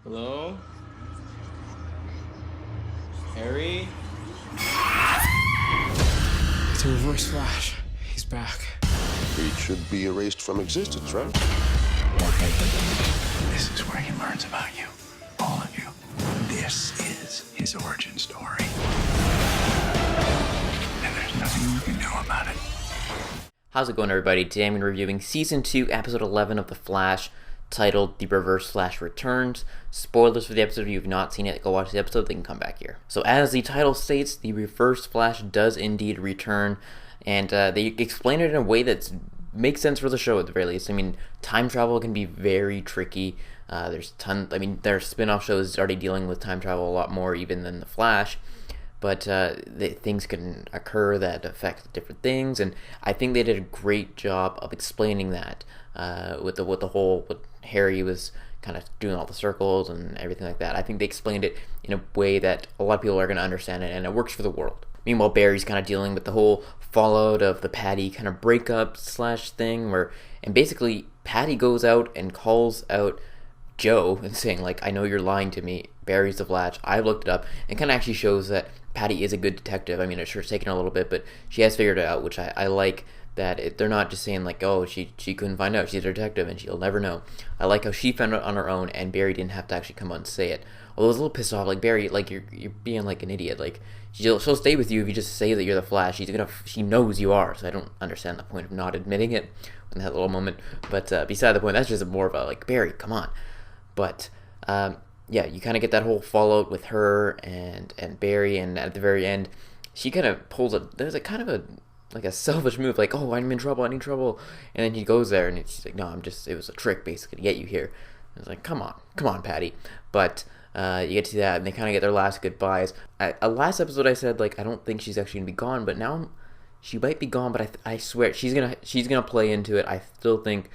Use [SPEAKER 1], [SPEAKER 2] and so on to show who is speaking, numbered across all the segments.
[SPEAKER 1] Hello? Harry?
[SPEAKER 2] It's a reverse flash. He's back.
[SPEAKER 3] He should be erased from existence, right?
[SPEAKER 4] This is where he learns about you. All of you. This is his origin story. And there's nothing you can do about it.
[SPEAKER 5] How's it going, everybody? Today I'm going to be reviewing Season 2, Episode 11 of The Flash, titled The Reverse Flash Returns. Spoilers for the episode. If you've not seen it, go watch the episode, then come back here. So as the title states, the Reverse Flash does indeed return, and they explain it in a way that makes sense for the show at the very least. I mean, time travel can be very tricky. There are spin-off shows already dealing with time travel a lot more even than The Flash, but things can occur that affect different things, and I think they did a great job of explaining that with Harry was kind of doing all the circles and everything like that. I think they explained it in a way that a lot of people are going to understand it, and it works for the world. Meanwhile, Barry's kind of dealing with the whole fallout of the Patty kind of breakup slash thing, and basically Patty goes out and calls out Joe and saying, like, I know you're lying to me. Barry's the Flash. I've looked it up, and kind of actually shows that Patty is a good detective. I mean, it's sure taken her a little bit, but she has figured it out, which I like. That they're not just saying like, oh, she couldn't find out, she's a detective and she'll never know. I like how she found out on her own and Barry didn't have to actually come out and say it. Although I was a little pissed off, like, Barry, like, you're being like an idiot. Like, she'll stay with you if you just say that you're the Flash. She knows you are, so I don't understand the point of not admitting it in that little moment. But beside the point, that's just more of a, like, Barry, come on. But yeah, you kind of get that whole fallout with her and Barry, and at the very end, she kind of pulls there's a kind of a selfish move, like, oh, I'm in trouble, I need trouble, and then he goes there, and she's like, no, it was a trick, basically, to get you here. And it's like, come on, Patty. But you get to that, and they kind of get their last goodbyes. Last episode I said, like, I don't think she's actually gonna be gone, but now she might be gone, but I swear, she's gonna play into it. I still think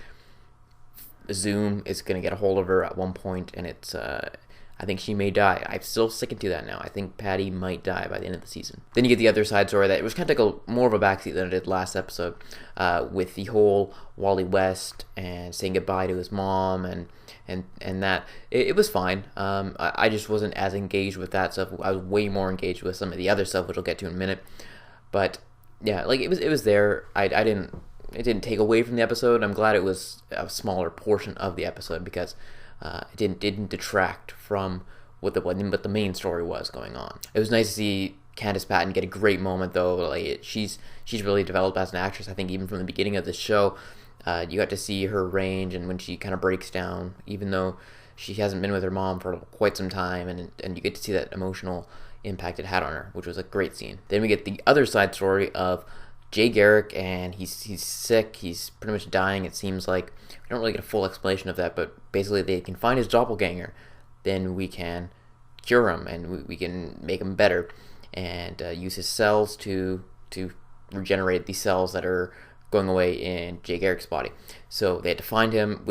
[SPEAKER 5] Zoom is gonna get a hold of her at one point, and I think she may die. I'm still sticking to that now. I think Patty might die by the end of the season. Then you get the other side story that it was kind of like more of a backseat than it did last episode, with the whole Wally West and saying goodbye to his mom and that. It was fine. I just wasn't as engaged with that stuff. I was way more engaged with some of the other stuff, which we'll get to in a minute. But yeah, like, it was there. It didn't take away from the episode. I'm glad it was a smaller portion of the episode because it didn't detract from what the main story was going on. It was nice to see Candice Patton get a great moment, though. Like, she's really developed as an actress. I think even from the beginning of the show, you got to see her range, and when she kind of breaks down, even though she hasn't been with her mom for quite some time, and you get to see that emotional impact it had on her, which was a great scene. Then we get the other side story of Jay Garrick, and he's sick. He's pretty much dying, it seems like. We don't really get a full explanation of that, but basically they can find his doppelganger, then we can cure him, and we can make him better, and use his cells to regenerate the cells that are going away in Jay Garrick's body. So they had to find him,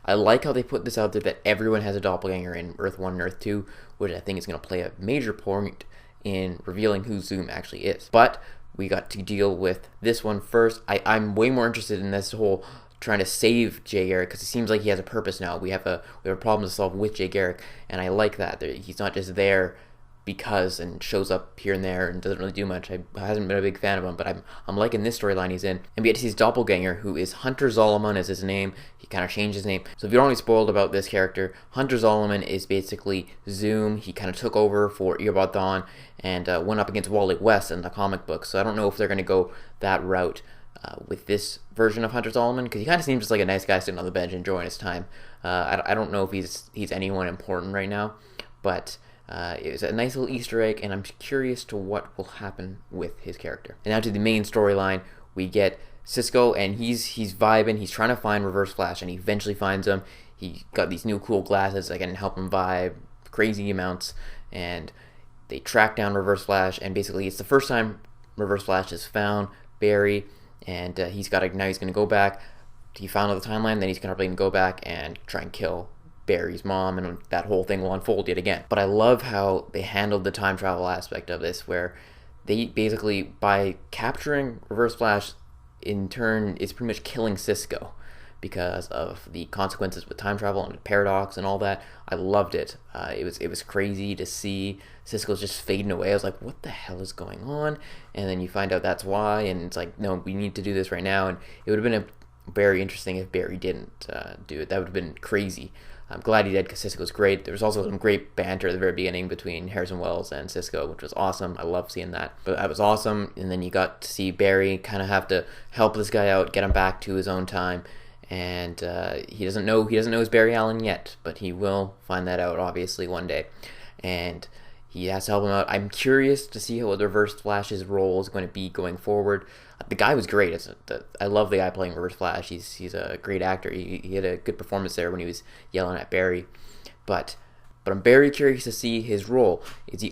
[SPEAKER 5] I like how they put this out there that everyone has a doppelganger in Earth 1 and Earth 2, which I think is going to play a major point in revealing who Zoom actually is. But we got to deal with this one first. I'm way more interested in this whole trying to save Jay Garrick, because it seems like he has a purpose now. We have a problem to solve with Jay Garrick, and I like that. He's not just there because and shows up here and there and doesn't really do much. I hasn't been a big fan of him, but I'm liking this storyline he's in. And we get to see his doppelganger, who is Hunter Zolomon is his name. He kind of changed his name. So if you're only spoiled about this character, Hunter Zolomon is basically Zoom. He kind of took over for Eobard Thawne and went up against Wally West in the comic book. So I don't know if they're going to go that route with this version of Hunter Zolomon, because he kind of seems just like a nice guy sitting on the bench enjoying his time. I don't know if he's anyone important right now, but it was a nice little Easter egg, and I'm curious to what will happen with his character. And now to the main storyline, we get Cisco, and he's vibing. He's trying to find Reverse Flash, and he eventually finds him. He got these new cool glasses that can help him vibe crazy amounts, and they track down Reverse Flash, and basically it's the first time Reverse Flash has found Barry, and now he's going to go back. He found out the timeline, then he's going to go back and try and kill Barry's mom, and that whole thing will unfold yet again. But I love how they handled the time travel aspect of this, where they basically, by capturing Reverse Flash, in turn, is pretty much killing Cisco. because of the consequences with time travel and the paradox and all that. I loved it. It was crazy to see Cisco's just fading away. I was like, what the hell is going on? And then you find out that's why, and it's like, no, we need to do this right now. And it would have been very interesting if Barry didn't do it. That would have been crazy. I'm glad he did because Cisco's great. There was also some great banter at the very beginning between Harrison Wells and Cisco, which was awesome. I love seeing that. But that was awesome. And then you got to see Barry kind of have to help this guy out, get him back to his own time. And he doesn't know he's Barry Allen yet, but he will find that out obviously one day. And he has to help him out. I'm curious to see how the Reverse Flash's role is going to be going forward. The guy was great. I love the guy playing Reverse Flash. He's a great actor. He had a good performance there when he was yelling at Barry. But I'm very curious to see his role.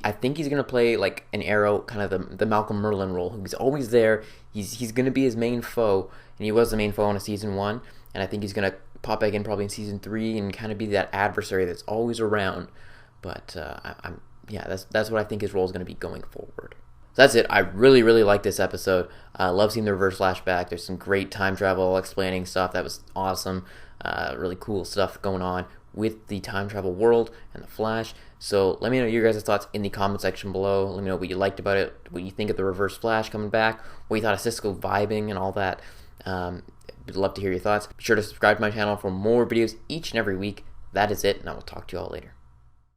[SPEAKER 5] I think he's going to play like an Arrow, kind of the Malcolm Merlyn role. He's always there. He's going to be his main foe, and he was the main foe in season 1. And I think he's going to pop back in probably in season 3 and kind of be that adversary that's always around. But that's what I think his role is going to be going forward. So that's it. I really, really like this episode. I love seeing the Reverse Flashback. There's some great time travel explaining stuff. That was awesome. Really cool stuff going on with the time travel world and the Flash. So let me know your guys' thoughts in the comment section below. Let me know what you liked about it, what you think of the Reverse Flash coming back, what you thought of Cisco vibing and all that. I'd love to hear your thoughts. Be sure to subscribe to my channel for more videos each and every week. That is it, and I will talk to you all later.